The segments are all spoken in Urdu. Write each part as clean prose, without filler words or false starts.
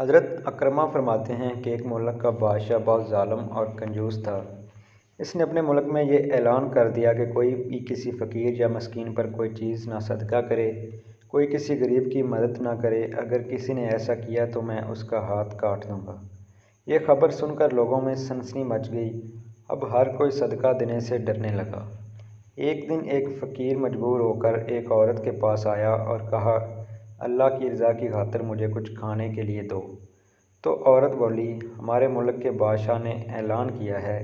حضرت اکرمہ فرماتے ہیں کہ ایک ملک کا بادشاہ بہت ظالم اور کنجوس تھا۔ اس نے اپنے ملک میں یہ اعلان کر دیا کہ کوئی بھی کسی فقیر یا مسکین پر کوئی چیز نہ صدقہ کرے، کوئی کسی غریب کی مدد نہ کرے۔ اگر کسی نے ایسا کیا تو میں اس کا ہاتھ کاٹ دوں گا۔ یہ خبر سن کر لوگوں میں سنسنی مچ گئی۔ اب ہر کوئی صدقہ دینے سے ڈرنے لگا۔ ایک دن ایک فقیر مجبور ہو کر ایک عورت کے پاس آیا اور کہا، اللہ کی رضا کی خاطر مجھے کچھ کھانے کے لیے دو۔ تو عورت بولی، ہمارے ملک کے بادشاہ نے اعلان کیا ہے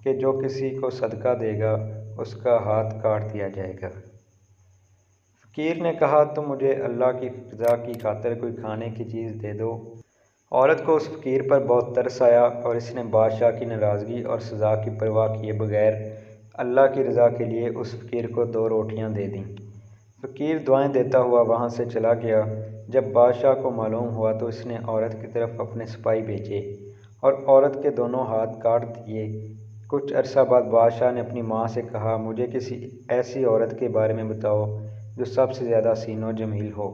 کہ جو کسی کو صدقہ دے گا اس کا ہاتھ کاٹ دیا جائے گا۔ فقیر نے کہا، تم مجھے اللہ کی رضا کی خاطر کوئی کھانے کی چیز دے دو۔ عورت کو اس فقیر پر بہت ترس آیا اور اس نے بادشاہ کی ناراضگی اور سزا کی پرواہ کیے بغیر اللہ کی رضا کے لیے اس فقیر کو 2 روٹیاں دے دیں۔ فقیر دعائیں دیتا ہوا وہاں سے چلا گیا۔ جب بادشاہ کو معلوم ہوا تو اس نے عورت کی طرف اپنے سپاہی بھیجے اور عورت کے دونوں ہاتھ کاٹ دیے۔ کچھ عرصہ بعد بادشاہ نے اپنی ماں سے کہا، مجھے کسی ایسی عورت کے بارے میں بتاؤ جو سب سے زیادہ حسین و جمیل ہو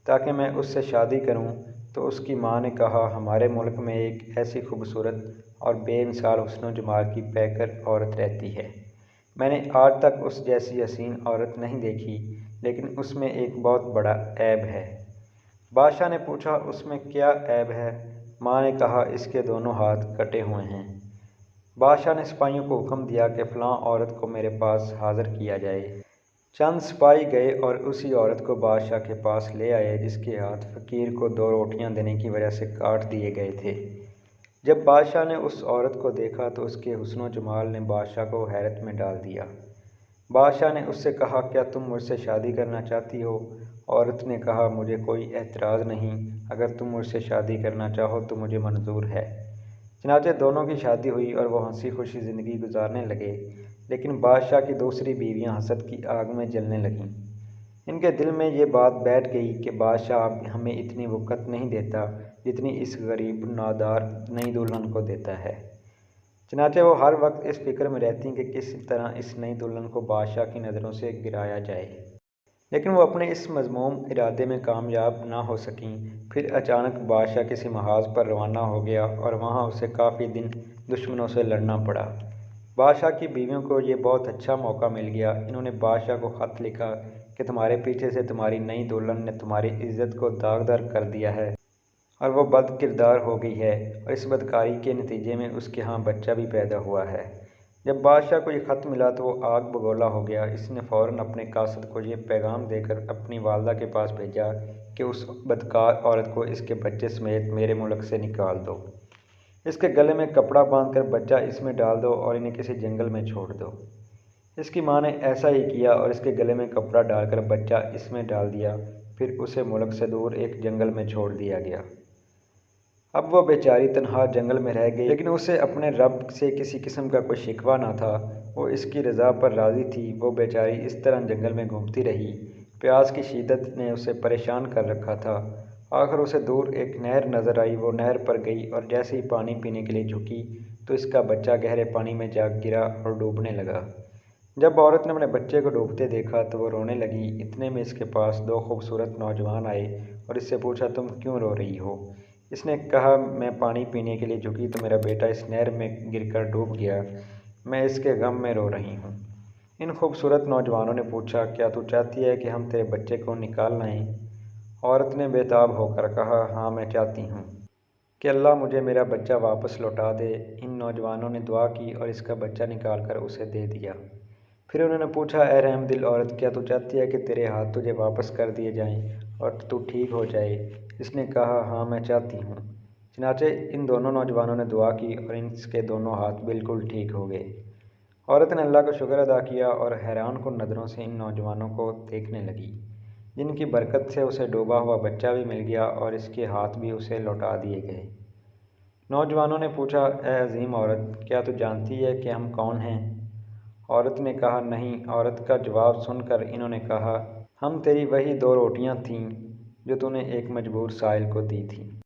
تاکہ میں اس سے شادی کروں۔ تو اس کی ماں نے کہا، ہمارے ملک میں ایک ایسی خوبصورت اور بے مثال حسن و جمال کی پیکر عورت رہتی ہے۔ میں نے آج تک اس جیسی حسین عورت نہیں دیکھی، لیکن اس میں ایک بہت بڑا عیب ہے۔ بادشاہ نے پوچھا، اس میں کیا عیب ہے؟ ماں نے کہا، اس کے دونوں ہاتھ کٹے ہوئے ہیں۔ بادشاہ نے سپاہیوں کو حکم دیا کہ فلاں عورت کو میرے پاس حاضر کیا جائے۔ چند سپاہی گئے اور اسی عورت کو بادشاہ کے پاس لے آئے جس کے ہاتھ فقیر کو 2 روٹیاں دینے کی وجہ سے کاٹ دیے گئے تھے۔ جب بادشاہ نے اس عورت کو دیکھا تو اس کے حسن و جمال نے بادشاہ کو حیرت میں ڈال دیا۔ بادشاہ نے اس سے کہا، کیا تم مجھ سے شادی کرنا چاہتی ہو؟ عورت نے کہا، مجھے کوئی اعتراض نہیں، اگر تم مجھ سے شادی کرنا چاہو تو مجھے منظور ہے۔ چنانچہ دونوں کی شادی ہوئی اور وہ ہنسی خوشی زندگی گزارنے لگے۔ لیکن بادشاہ کی دوسری بیویاں حسد کی آگ میں جلنے لگیں۔ ان کے دل میں یہ بات بیٹھ گئی کہ بادشاہ اب ہمیں اتنی وقت نہیں دیتا جتنی اس غریب نادار نئی دلہن کو دیتا ہے۔ چنانچہ وہ ہر وقت اس فکر میں رہتیں کہ کس طرح اس نئی دلہن کو بادشاہ کی نظروں سے گرایا جائے۔ لیکن وہ اپنے اس مذموم ارادے میں کامیاب نہ ہو سکیں۔ پھر اچانک بادشاہ کسی محاذ پر روانہ ہو گیا اور وہاں اسے کافی دن دشمنوں سے لڑنا پڑا۔ بادشاہ کی بیویوں کو یہ بہت اچھا موقع مل گیا۔ انہوں نے بادشاہ کو خط لکھا کہ تمہارے پیچھے سے تمہاری نئی دلہن نے تمہاری عزت کو داغدار کر دیا ہے اور وہ بد کردار ہو گئی ہے، اور اس بدکاری کے نتیجے میں اس کے ہاں بچہ بھی پیدا ہوا ہے۔ جب بادشاہ کو یہ خط ملا تو وہ آگ بگولا ہو گیا۔ اس نے فوراً اپنے قاصد کو یہ پیغام دے کر اپنی والدہ کے پاس بھیجا کہ اس بدکار عورت کو اس کے بچے سمیت میرے ملک سے نکال دو۔ اس کے گلے میں کپڑا باندھ کر بچہ اس میں ڈال دو اور انہیں کسی جنگل میں چھوڑ دو۔ اس کی ماں نے ایسا ہی کیا اور اس کے گلے میں کپڑا ڈال کر بچہ اس میں ڈال دیا۔ پھر اسے ملک سے دور ایک جنگل میں چھوڑ دیا گیا۔ اب وہ بیچاری تنہا جنگل میں رہ گئی، لیکن اسے اپنے رب سے کسی قسم کا کوئی شکوہ نہ تھا۔ وہ اس کی رضا پر راضی تھی۔ وہ بیچاری اس طرح جنگل میں گھومتی رہی۔ پیاس کی شدت نے اسے پریشان کر رکھا تھا۔ آخر اسے دور ایک نہر نظر آئی۔ وہ نہر پر گئی اور جیسے ہی پانی پینے کے لیے جھکی تو اس کا بچہ گہرے پانی میں جا گرا اور ڈوبنے لگا۔ جب عورت نے اپنے بچے کو ڈوبتے دیکھا تو وہ رونے لگی۔ اتنے میں اس کے پاس 2 خوبصورت نوجوان آئے اور اس سے پوچھا، تم کیوں رو رہی ہو؟ اس نے کہا، میں پانی پینے کے لیے جھکی تو میرا بیٹا اس نہر میں گر کر ڈوب گیا۔ میں اس کے غم میں رو رہی ہوں۔ ان خوبصورت نوجوانوں نے پوچھا، کیا تو چاہتی ہے کہ ہم تیرے بچے کو نکال لائیں؟ عورت نے بے تاب ہو کر کہا، ہاں میں چاہتی ہوں کہ اللہ مجھے میرا بچہ واپس لوٹا دے۔ ان نوجوانوں نے دعا کی اور اس کا بچہ نکال کر اسے دے دیا۔ پھر انہوں نے پوچھا، اے رحم دل عورت، کیا تو چاہتی ہے کہ تیرے ہاتھ تجھے واپس کر دیے جائیں اور تو ٹھیک ہو جائے؟ اس نے کہا، ہاں میں چاہتی ہوں۔ چنانچہ ان دونوں نوجوانوں نے دعا کی اور اس کے دونوں ہاتھ بالکل ٹھیک ہو گئے۔ عورت نے اللہ کا شکر ادا کیا اور حیران کن نظروں سے ان نوجوانوں کو دیکھنے لگی، جن کی برکت سے اسے ڈوبا ہوا بچہ بھی مل گیا اور اس کے ہاتھ بھی اسے لوٹا دیے گئے۔ نوجوانوں نے پوچھا، اے عظیم عورت، کیا تو جانتی ہے کہ ہم کون ہیں؟ عورت نے کہا، نہیں۔ عورت کا جواب سن کر انہوں نے کہا، ہم تیری وہی 2 روٹیاں تھیں جو تو نے ایک مجبور سائل کو دی تھیں۔